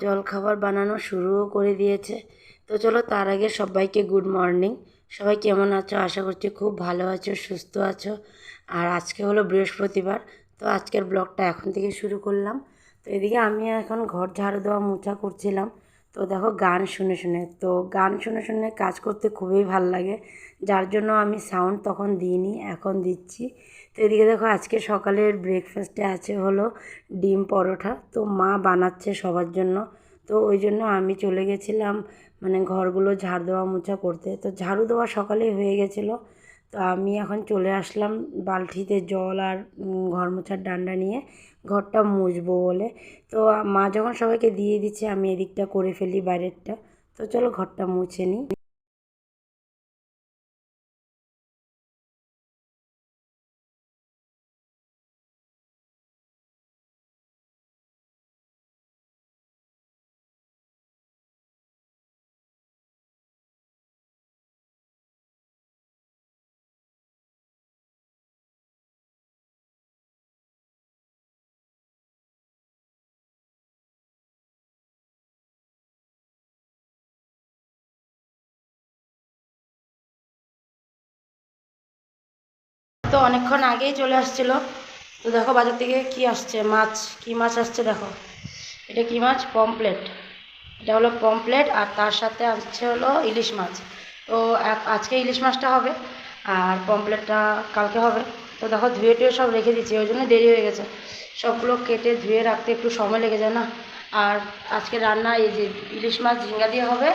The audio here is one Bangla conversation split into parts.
জলখাবার বানানো শুরুও করে দিয়েছে। তো চলো তার আগে সবাইকে গুড মর্নিং। সবাই কেমন আছো? আশা করছি খুব ভালো আছো, সুস্থ আছো। আর আজকে হলো বৃহস্পতিবার, তো আজকের ব্লগটা এখন থেকে শুরু করলাম। তো এদিকে আমি এখন ঘর ঝাড়ু দেওয়া মোছা করছিলাম। তো দেখো গান শুনে শুনে, তো গান শুনে শুনে কাজ করতে খুবই ভালো লাগে, যার জন্য আমি সাউন্ড তখন দিইনি, এখন দিচ্ছি। তো এদিকে দেখো আজকে সকালের ব্রেকফাস্টে আছে হলো ডিম পরোটা। তো মা বানাচ্ছে সবার জন্য। তো ওই জন্য আমি চলে গেছিলাম মানে ঘরগুলো ঝাড় দেওয়া মোছা করতে। তো ঝাড়ু দেওয়া সকালেই হয়ে গেছিলো। তো আমি এখন চলে আসলাম বালতিতে জল আর ঘর মোছার ডান্ডা নিয়ে ঘরটা মুছবো বলে। তো মা যখন সবাইকে দিয়ে দিচ্ছে আমি এদিকটা করে ফেলি বাইরেরটা। তো চলো ঘরটা মুছে নিই। তো অনেকক্ষণ আগেই চলে আসছিল। তো দেখো বাজার থেকে কি আসছে, মাছ। কি মাছ আসছে দেখো, এটা কি মাছ? পমপ্লেট। এটা হলো পমপ্লেট, আর তার সাথে আসছে হলো ইলিশ মাছ। তো আজকে ইলিশ মাছটা হবে আর পমপ্লেটটা কালকে হবে। তো দেখো ধুয়ে টুয়ে সব রেখে দিচ্ছি, ওই জন্য দেরি হয়ে গেছে। সবগুলো কেটে ধুয়ে রাখতে একটু সময় লেগে যায় না। আর আজকে রান্না এই যে ইলিশ মাছ ঝিঙ্গা দিয়ে হবে।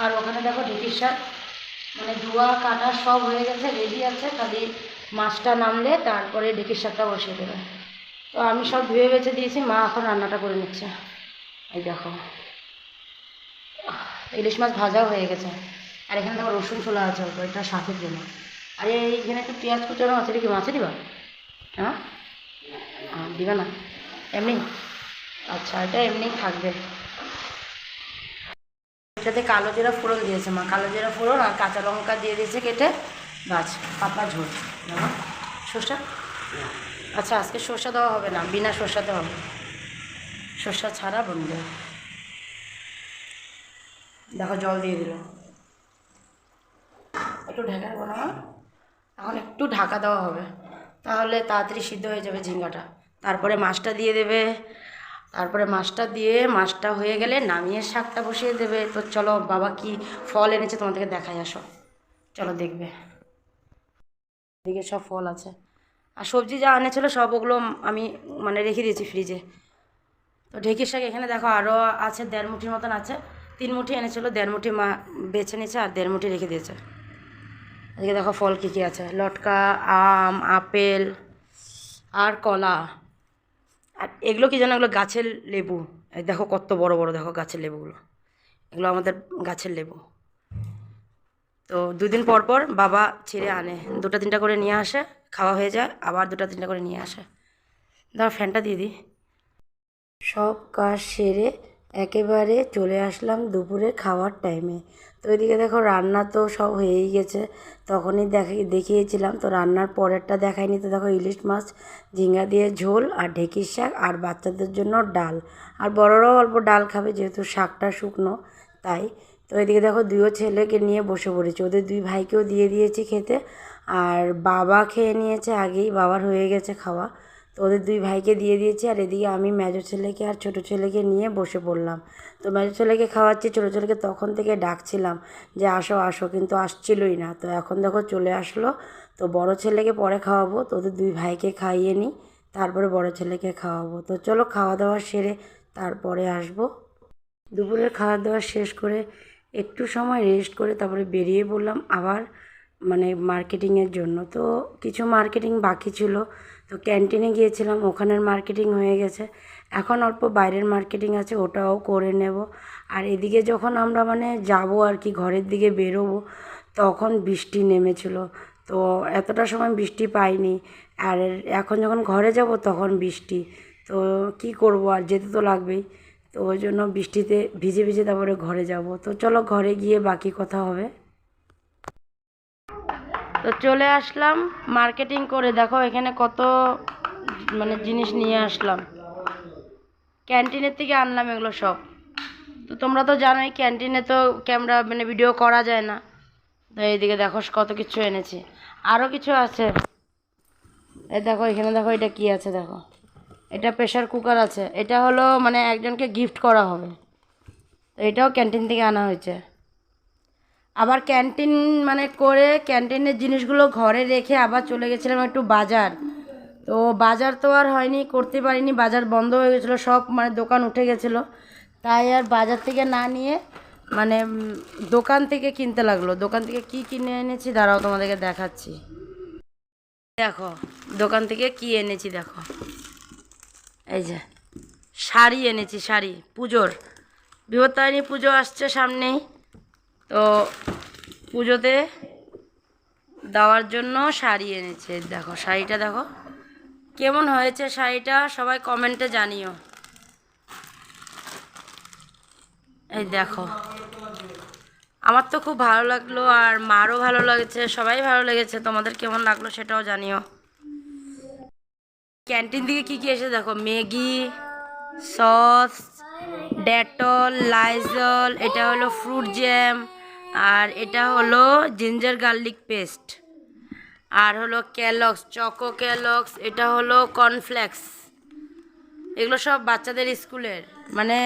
আর ওখানে দেখো ঢেঁকির শাক, মানে ধোয়া কাটা সব হয়ে গেছে, রেডি আছে, খালি মাছটা নামলে তারপরে ঢেঁকির শাকটা বসিয়ে দেবে। তো আমি সব ধুয়ে বেছে দিয়েছি, মা এখন রান্নাটা করে নিচ্ছে। এই দেখো ইলিশ মাছ ভাজাও হয়ে গেছে। আর এখানে দেখো রসুন ছোলা আছে অল্প, এটা শাকের জন্য। আর এইখানে একটু পেঁয়াজ কুচানো আছে, এটা কি মাছে দিবা? হ্যাঁ, দিবা না এমনি? আচ্ছা, এটা এমনি থাকবে। এটাতে কালো জিরা ফোড়ন দিয়েছে মা, কালো জিরা ফোড়ন আর কাঁচা লঙ্কা দিয়ে দিয়েছে কেটে। গাছ পাতলা ঝোল না সর্ষা। আচ্ছা আজকে সর্ষা দেওয়া হবে না, বিনা সর্ষাতে হবে, সর্ষা ছাড়া বন্ধু। দেখো জল দিয়ে দিল, একটু ঢাকা দেবো না? এখন একটু ঢাকা দেওয়া হবে, তাহলে তাড়াতাড়ি সিদ্ধ হয়ে যাবে ঝিঙ্গাটা। তারপরে মাছটা দিয়ে দেবে, তারপরে মাছটা দিয়ে মাছটা হয়ে গেলে নামিয়ে শাকটা বসিয়ে দেবে। তো চলো বাবা কি ফল এনেছে তোমাদেরকে দেখাই, আসো চলো দেখবে। এদিকে সব ফল আছে, আর সবজি যা এনেছিলো সব ওগুলো আমি মানে রেখে দিয়েছি ফ্রিজে। তো ঢেঁকির শাক এখানে দেখো আরও আছে, 1.5 মুঠির মতন আছে। 3 মুঠি এনেছিলো, 1.5 মুঠি মা বেছে নিয়েছে আর 1.5 মুঠি রেখে দিয়েছে। এদিকে দেখো ফল কী কী আছে, লটকা, আম, আপেল আর কলা। আর এগুলো কি জানো, এগুলো গাছের লেবু। এই দেখো কত বড় বড়, দেখো গাছের লেবুগুলো, এগুলো আমাদের গাছের লেবু। তো 2 দিন পর পর বাবা ছিঁড়ে আনে, 2টা 3টা করে নিয়ে আসে, খাওয়া হয়ে যায়, আবার 2টা 3টা করে নিয়ে আসে। ধর ফ্যানটা দিয়ে দিই। সব কাজ সেরে একেবারে চলে আসলাম দুপুরে খাওয়ার টাইমে। তো এদিকে দেখো রান্না তো সব হয়েই গেছে, তখনই দেখিয়েছিলাম। তো রান্নার পরেরটা দেখাইনি। তো দেখো ইলিশ মাছ ঝিঙ্গা দিয়ে ঝোল আর ঢেঁকির শাক, আর বাচ্চাদের জন্য ডাল। আর বড়রাও অল্প ডাল খাবে, যেহেতু শাকটা শুকনো তাই। তো এদিকে দেখো 2 ছেলেকে নিয়ে বসে পড়েছি, ওদের 2 ভাইকেও দিয়ে দিয়েছি খেতে। আর বাবা খেয়ে নিয়েছে আগেই, বাবার হয়ে গেছে খাওয়া। তো ওদের 2 ভাইকে দিয়ে দিয়েছি। আর এদিকে আমি মেজো ছেলেকে আর ছোটো ছেলেকে নিয়ে বসে পড়লাম। তো মেজো ছেলেকে খাওয়াচ্ছি, ছোটো ছেলেকে তখন থেকে ডাকছিলাম যে আসো আসো, কিন্তু আসছিলই না। তো এখন দেখো চলে আসলো। তো বড় ছেলেকে পরে খাওয়াবো, তো ওদের 2 ভাইকে খাইয়ে নিই, তারপরে বড় ছেলেকে খাওয়াবো। তো চলো খাওয়া দাওয়া সেরে তারপরে আসবো। দুপুরের খাওয়া দাওয়া শেষ করে একটু সময় রেস্ট করে তারপরে বেরিয়ে পড়লাম আবার মানে মার্কেটিংয়ের জন্য। তো কিছু মার্কেটিং বাকি ছিল, তো ক্যান্টিনে গিয়েছিলাম, ওখানের মার্কেটিং হয়ে গেছে। এখন অল্প বাইরের মার্কেটিং আছে, ওটাও করে নেব। আর এদিকে যখন আমরা মানে যাব আর কি ঘরের দিকে বেরোবো, তখন বৃষ্টি নেমেছিল। তো এতটা সময় বৃষ্টি পাইনি। আর এখন যখন ঘরে যাব তখন বৃষ্টি। তো কি করব, আর যেতে তো লাগবেই। তো ওই জন্য বৃষ্টিতে ভিজে ভিজে তারপরে ঘরে যাব। তো চলো ঘরে গিয়ে বাকি কথা হবে। তো চলে আসলাম মার্কেটিং করে, দেখো এখানে কত মানে জিনিস নিয়ে আসলাম, ক্যান্টিনের থেকে আনলাম এগুলো সব। তো তোমরা তো জানোই ক্যান্টিনে তো ক্যামেরা মানে ভিডিও করা যায় না। তো এইদিকে দেখো কত কিছু এনেছি, আরও কিছু আছে। এই দেখো এখানে দেখো এটা কি আছে দেখো, এটা প্রেশার কুকার আছে। এটা হলো মানে একজনকে গিফট করা হবে, তো এটাও ক্যান্টিন থেকে আনা হয়েছে। আবার ক্যান্টিন মানে করে ক্যান্টিনের জিনিসগুলো ঘরে রেখে আবার চলে গেছিলাম একটু বাজার। তো বাজার তো আর হয়নি, করতে পারিনি, বাজার বন্ধ হয়ে গেছিলো, সব মানে দোকান উঠে গেছিলো। তাই আর বাজার থেকে না নিয়ে মানে দোকান থেকে কিনতে লাগলো। দোকান থেকে কি কিনে এনেছি দাঁড়াও তোমাদেরকে দেখাচ্ছি। দেখো দোকান থেকে কি এনেছি দেখো, এই যে শাড়ি এনেছি, শাড়ি পুজোর, বিপত্তারিণী পুজো আসছে সামনেই, তো পুজোতে দেওয়ার জন্য শাড়ি এনেছে। দেখো শাড়িটা দেখো কেমন হয়েছে শাড়িটা, সবাই কমেন্টে জানিও। এই দেখো আমার তো খুব ভালো লাগলো, আর মারও ভালো লেগেছে, সবাই ভালো লেগেছে। তোমাদের কেমন লাগলো সেটাও জানিও। ক্যান্টিন থেকে কী কী এসে দেখো, ম্যাগি, সস, ডেটল, লাইজল, এটা হলো ফ্রুট জ্যাম, আর এটা হলো জিঞ্জার গার্লিক পেস্ট, আর হলো ক্যালক্স, চকো ক্যালক্স, এটা হলো কর্নফ্লেক্স। এগুলো সব বাচ্চাদের স্কুলের মানে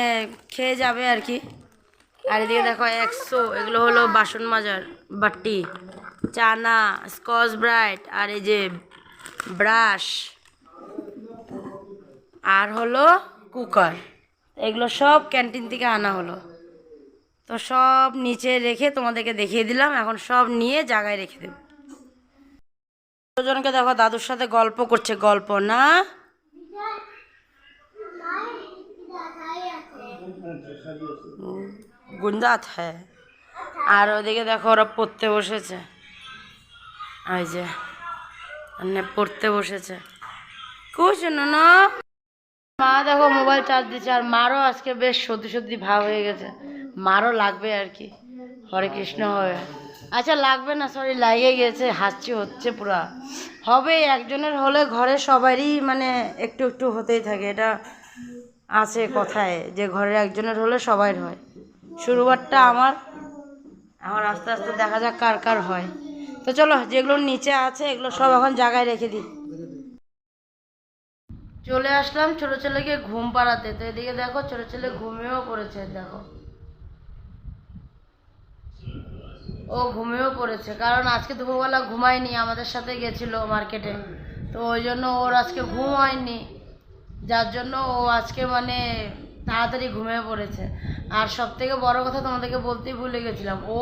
খেয়ে যাবে আর কি। আর এদিকে দেখো 100, এগুলো হলো বাসন মাজার বাটি, চানা, স্কচ ব্রাইট, আর এই যে ব্রাশ, আর হলো কুকার। এগুলো সব ক্যান্টিন থেকে আনা হলো। তো সব নিচে রেখে তোমাদেরকে দেখিয়ে দিলাম, এখন সব নিয়ে জায়গায় রেখে দেব। দুজনকে দেখো দাদুর সাথে গল্প করছে, গল্প না গুঞ্জাত হ্যাঁ। আর ওদিকে দেখো ওরা পড়তে বসেছে, ওই যে পড়তে বসেছে। কুছ না, মা দেখো মোবাইল চার্জ দিচ্ছে, আর মারও আজকে বেশ সত্যি সত্যি ভাব হয়ে গেছে, মারও লাগবে আর কি, হরে কৃষ্ণ হবে। আচ্ছা লাগবে না, সরি লাগিয়ে গেছে, হাসছি হচ্ছে পুরা হবে। একজনের হলে ঘরে সবারই মানে একটু একটু হতেই থাকে, এটা আছে কথায় যে ঘরে একজনের হলে সবাই হয়। শুরুবারটা আমার, এখন আস্তে আস্তে দেখা যাক কার কার হয়। তো চলো যেগুলো নিচে আছে এগুলো সব এখন জায়গায় রেখে দিই। চলে আসলাম ছোটো ছেলেকে ঘুম পাড়াতে। তো এদিকে দেখো ছোটো ছেলে ঘুমিয়েও পড়েছে, দেখো ও ঘুমিয়েও পড়েছে, কারণ আজকে দুপুরবেলা ঘুমায়নি, আমাদের সাথে গেছিলো মার্কেটে, তো ওই জন্য ওর আজকে ঘুম হয়নি, যার জন্য ও আজকে মানে তাড়াতাড়ি ঘুমিয়ে পড়েছে। আর সব থেকে বড়ো কথা তোমাদেরকে বলতেই ভুলে গেছিলাম, ও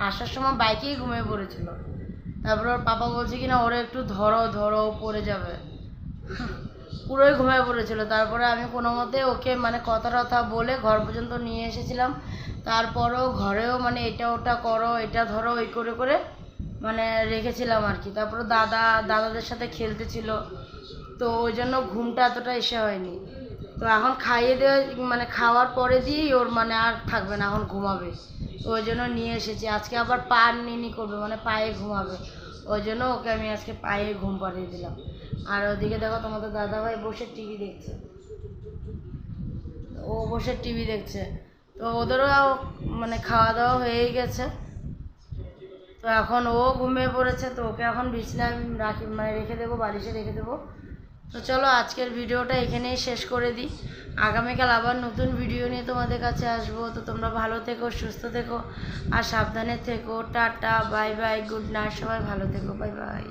আসার সময় বাইকেই ঘুমিয়ে পড়েছিল। তারপর ওর পাপা বলছে কি না ওরে একটু ধরো ধরো, ও পড়ে যাবে, পুরোই ঘুমিয়ে পড়েছিল। তারপরে আমি কোনো মতে ওকে মানে কথা টথা বলে ঘর পর্যন্ত নিয়ে এসেছিলাম। তারপরও ঘরেও মানে এটা ওটা করো, এটা ধরো, ওই করে করে মানে রেখেছিলাম আর কি। তারপরে দাদাদের সাথে খেলতেছিল, তো ওই জন্য ঘুমটা এতটা এসে হয়নি। তো এখন খাইয়ে দেওয়া মানে খাওয়ার পরে দিয়েই ওর মানে আর থাকবে না, এখন ঘুমাবে, তো ওই জন্য নিয়ে এসেছি। আজকে আবার পা নিনি করবে, মানে পায়ে ঘুমাবে, ওই জন্য ওকে আমি আজকে পায়ে ঘুম পাড়িয়ে দিলাম। আর ওদিকে দেখো তোমাদের দাদাভাই বসে টিভি দেখছে, ও বসে টিভি দেখছে। তো ওদেরও মানে খাওয়া দাওয়া হয়েই গেছে, তো এখন ও ঘুমিয়ে পড়েছে, তো ওকে এখন বিছানায় রাখি মানে রেখে দেবো, বালিশে রেখে দেবো। তো চলো আজকের ভিডিওটা এখানেই শেষ করে দিই, আগামীকাল আবার নতুন ভিডিও নিয়ে তোমাদের কাছে আসবো। তো তোমরা ভালো থেকো, সুস্থ থেকো, আর সাবধানে থেকো। Tata, bye bye, good night, সবাই ভালো থেকো, বাই বাই।